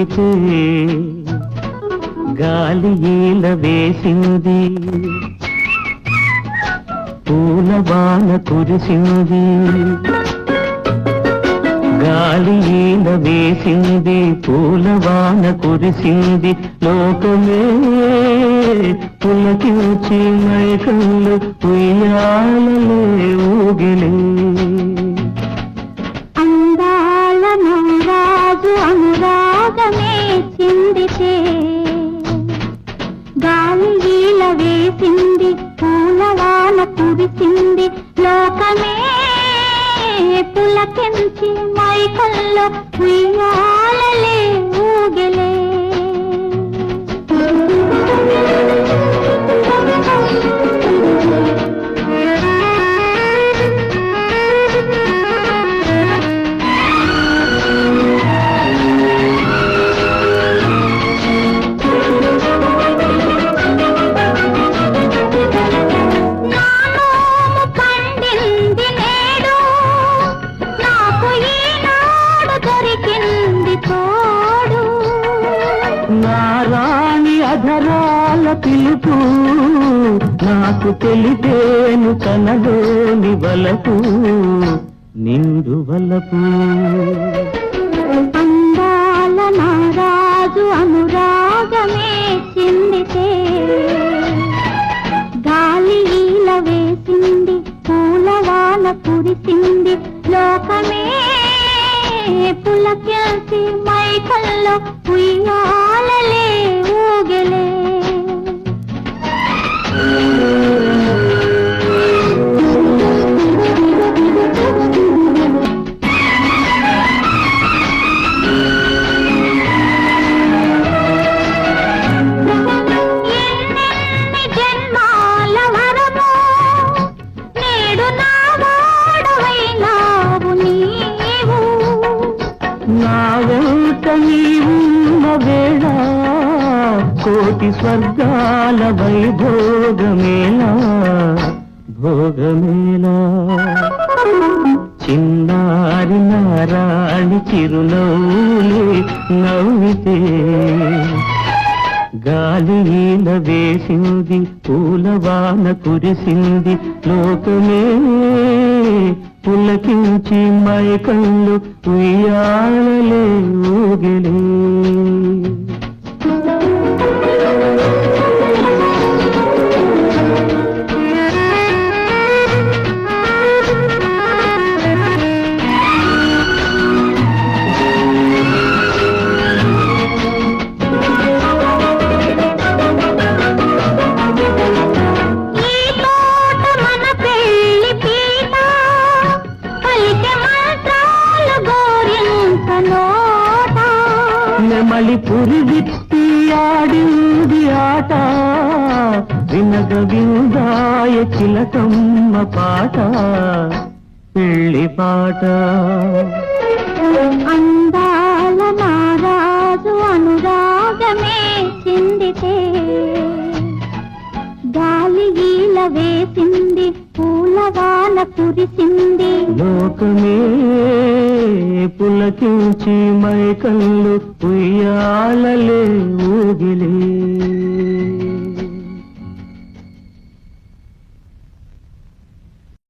నవ్వితే గాలి ఈల వేసింది, పూలవాన కురిసింది. గాలి ఈల వేసింది, పూలవాన కురిసింది. లోకమే పులకించి మైకళ్ళు ఉయ్యాలలే ఊగిలే. అందాల నవరాజు అనురాగమే చిందితే గాలి ఈల వేసింది, పూలవాన కురిసింది. లోకమే పులకించి మైకల్లో ఉయ్యాలలే ఊగలే. నారాణి అధరాల పిలుపు నాకు తెలిపేను తనలోని వలపు, నిండు వలపు. అందాల నారాజు అనురాగమే చిందితే గాలి ఈల వేసింది, పూలవాన కురిసింది. లోకమే పులకించి మైకల్లో ఉయ్యాలలే ఊగలే. ఎన్నెన్ని జన్మాల వరమో నేడు నా వాడవైనావు నీవు. నా వెంట నీవున్న వేళ కోటి స్వర్గాల వైభోగమేలా భోగమేలా. చిన్నారి నారాణి చిరునవ్వులే నవ్వితే గాలి ఈల వేసింది, పూలవాన కురిసింది. లోకమే పులకించి మైకళ్ళు ఉయ్యాలలే ఊగిలే. నెమలి పురి విప్పి ఆడింది ఆట, వినగ విందాయ చిలకమ్మ పాట, పెళ్లి పాట. అందాల నారాజు అనురాగమే చిందితే గాలి ఈల వేసింది, పూలవాన కురిసింది. లోకమే పులకించి మైకళ్ళు ఉయ్యాలలే ఊగిలే.